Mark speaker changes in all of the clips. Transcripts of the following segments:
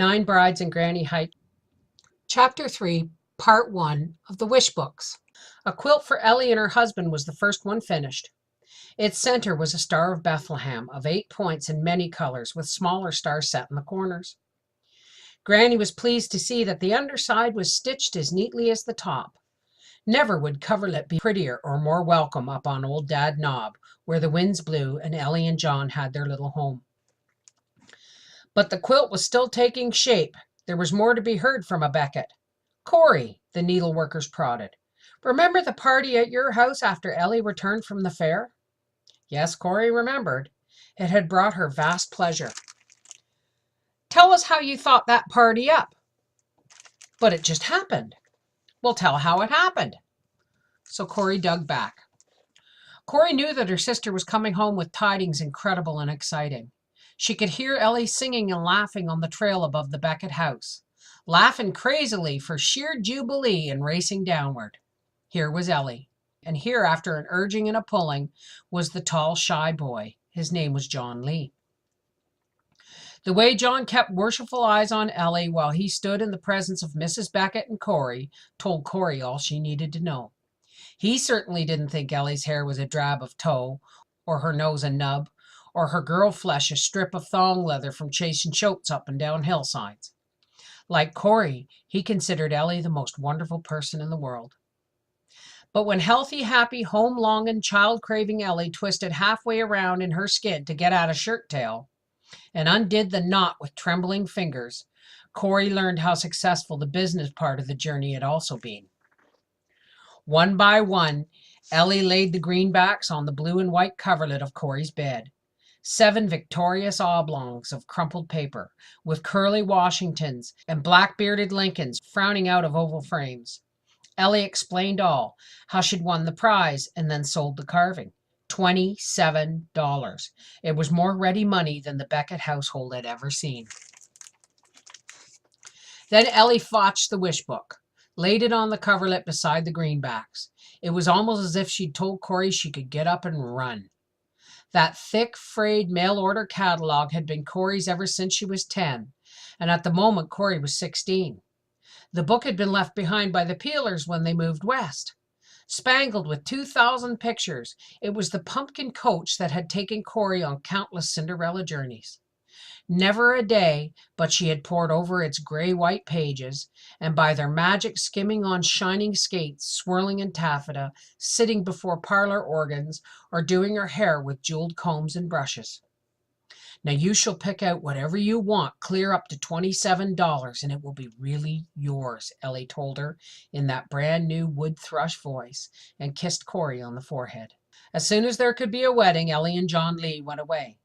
Speaker 1: Nine Brides and Granny Hike. Chapter 3, Part 1 of the Wish Books. A quilt for Ellie and her husband was the first one finished. Its center was a Star of Bethlehem of 8 points in many colors, with smaller stars set in the corners. Granny was pleased to see that the underside was stitched as neatly as the top. Never would coverlet be prettier or more welcome up on old Dad Knob, where the winds blew and Ellie and John had their little home. But the quilt was still taking shape. There was more to be heard from a Beckett. "Corey," the needleworkers prodded. "Remember the party at your house after Ellie returned from the fair?" Yes, Corey remembered. It had brought her vast pleasure. "Tell us how you thought that party up." "But it just happened." "Well, tell how it happened." So Corey dug back. Corey knew that her sister was coming home with tidings incredible and exciting. She could hear Ellie singing and laughing on the trail above the Beckett house, laughing crazily for sheer jubilee and racing downward. Here was Ellie, and here, after an urging and a pulling, was the tall, shy boy. His name was John Lee. The way John kept worshipful eyes on Ellie while he stood in the presence of Mrs. Beckett and Corey told Corey all she needed to know. He certainly didn't think Ellie's hair was a drab of tow, or her nose a nub, or her girl flesh a strip of thong leather from chasing chotes up and down hillsides. Like Corey, he considered Ellie the most wonderful person in the world. But when healthy, happy, home-longing, child-craving Ellie twisted halfway around in her skid to get at a shirt tail and undid the knot with trembling fingers, Corey learned how successful the business part of the journey had also been. One by one, Ellie laid the greenbacks on the blue and white coverlet of Corey's bed. 7 victorious oblongs of crumpled paper, with curly Washingtons and black-bearded Lincolns frowning out of oval frames. Ellie explained all, how she'd won the prize and then sold the carving. $27. It was more ready money than the Beckett household had ever seen. Then Ellie fotched the wish book, laid it on the coverlet beside the greenbacks. It was almost as if she'd told Corey she could get up and run. That thick, frayed mail-order catalog had been Corey's ever since she was 10, and at the moment Corey was 16. The book had been left behind by the Peelers when they moved west. Spangled with 2,000 pictures, it was the pumpkin coach that had taken Corey on countless Cinderella journeys. Never a day but she had pored over its gray-white pages, and by their magic skimming on shining skates, swirling in taffeta, sitting before parlor organs, or doing her hair with jeweled combs and brushes. "Now you shall pick out whatever you want, clear up to $27, and it will be really yours," Ellie told her in that brand new wood thrush voice, and kissed Corey on the forehead. As soon as there could be a wedding, Ellie and John Lee went away.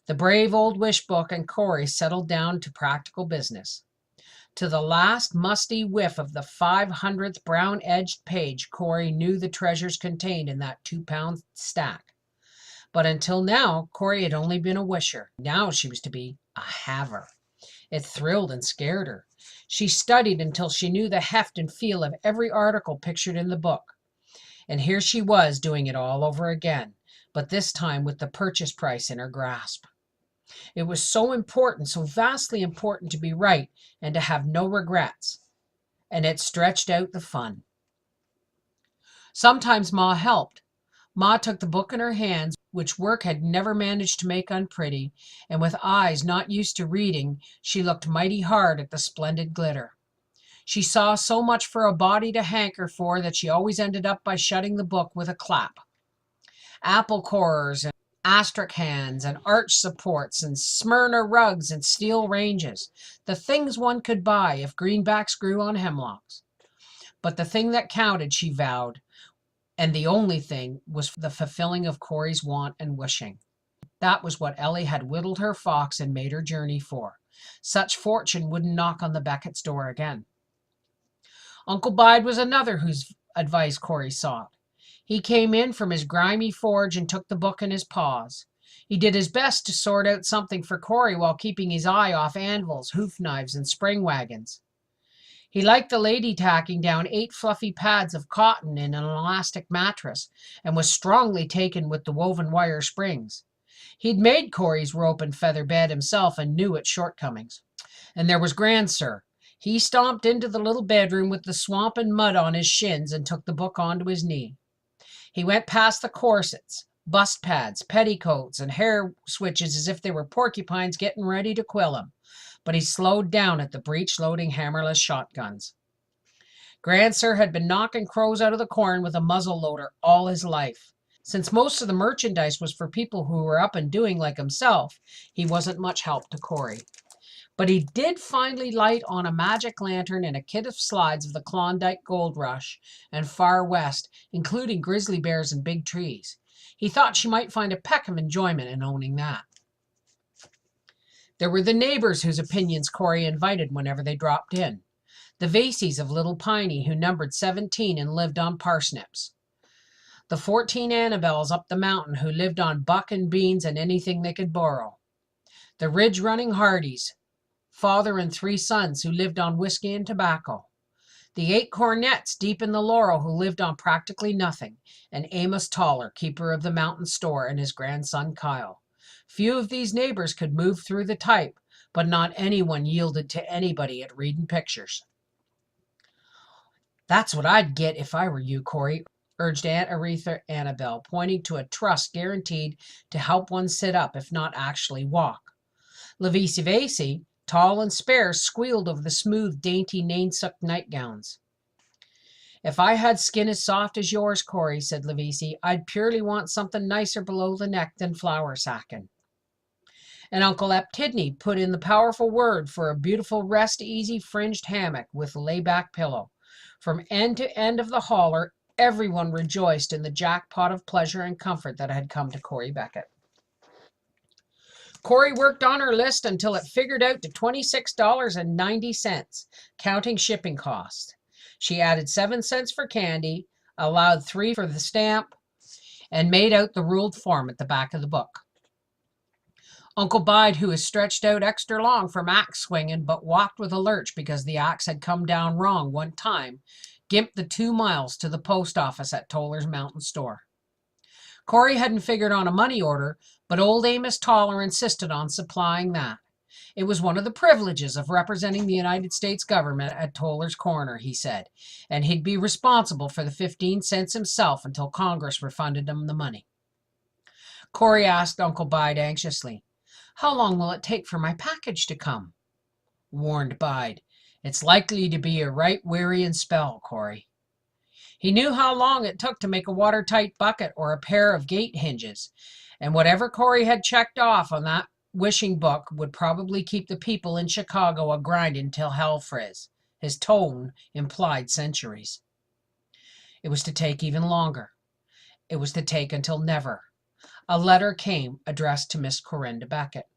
Speaker 1: The brave old wish book and Corey settled down to practical business. To the last musty whiff of the 500th brown-edged page, Corey knew the treasures contained in that 2-pound stack. But until now, Corey had only been a wisher. Now she was to be a haver. It thrilled and scared her. She studied until she knew the heft and feel of every article pictured in the book. And here she was doing it all over again, but this time with the purchase price in her grasp. It was so important, so vastly important to be right and to have no regrets. And it stretched out the fun. Sometimes Ma helped. Ma took the book in her hands, which work had never managed to make unpretty, and with eyes not used to reading, she looked mighty hard at the splendid glitter. She saw so much for a body to hanker for that she always ended up by shutting the book with a clap. Apple cores and astrakhans and arch supports and Smyrna rugs and steel ranges, the things one could buy if greenbacks grew on hemlocks. But the thing that counted, she vowed, and the only thing, was the fulfilling of Corey's want and wishing. That was what Ellie had whittled her fox and made her journey for. Such fortune wouldn't knock on the Beckett's door again. Uncle Bide was another whose advice Corey sought. He came in from his grimy forge and took the book in his paws. He did his best to sort out something for Corey while keeping his eye off anvils, hoof knives, and spring wagons. He liked the lady tacking down 8 fluffy pads of cotton in an elastic mattress, and was strongly taken with the woven wire springs. He'd made Corey's rope and feather bed himself and knew its shortcomings. And there was Grandsir. He stomped into the little bedroom with the swamp and mud on his shins and took the book onto his knee. He went past the corsets, bust pads, petticoats, and hair switches as if they were porcupines getting ready to quill him, but he slowed down at the breech-loading hammerless shotguns. Grandsir had been knocking crows out of the corn with a muzzle loader all his life. Since most of the merchandise was for people who were up and doing like himself, he wasn't much help to Corey. But he did finally light on a magic lantern and a kit of slides of the Klondike Gold Rush and Far West, including grizzly bears and big trees. He thought she might find a peck of enjoyment in owning that. There were the neighbors whose opinions Corey invited whenever they dropped in. The Vaseys of Little Piney, who numbered 17 and lived on parsnips. The 14 Annabelles up the mountain who lived on buck and beans and anything they could borrow. The ridge-running Hardys, father and 3 sons who lived on whiskey and tobacco. The 8 Cornets deep in the Laurel who lived on practically nothing, and Amos Toller, keeper of the mountain store, and his grandson Kyle. Few of these neighbors could move through the type, but not anyone yielded to anybody at reading pictures. "That's what I'd get if I were you, Corey," urged Aunt Aretha Annabelle, pointing to a trust guaranteed to help one sit up, if not actually walk. Lavisi Vasey, tall and spare, squealed over the smooth, dainty Nainsook nightgowns. "If I had skin as soft as yours, Corey," said Lavisi, "I'd purely want something nicer below the neck than flour sacking." And Uncle Ep Tidney put in the powerful word for a beautiful rest-easy fringed hammock with lay-back pillow. From end to end of the holler, everyone rejoiced in the jackpot of pleasure and comfort that had come to Corey Beckett. Corey worked on her list until it figured out to $26.90, counting shipping costs. She added 7 cents for candy, allowed 3 for the stamp, and made out the ruled form at the back of the book. Uncle Bide, who was stretched out extra long from axe swinging, but walked with a lurch because the axe had come down wrong one time, gimped the 2 miles to the post office at Toller's Mountain Store. Corey hadn't figured on a money order, but old Amos Toller insisted on supplying that. It was one of the privileges of representing the United States government at Toller's Corner, he said, and he'd be responsible for the 15 cents himself until Congress refunded him the money. Corey asked Uncle Bide anxiously, "How long will it take for my package to come?" Warned Bide, "It's likely to be a right wearying spell, Corey." He knew how long it took to make a watertight bucket or a pair of gate hinges, and whatever Corey had checked off on that wishing book would probably keep the people in Chicago a-grinding till hell frizz. His tone implied centuries. It was to take even longer. It was to take until never. A letter came addressed to Miss Corinda Beckett.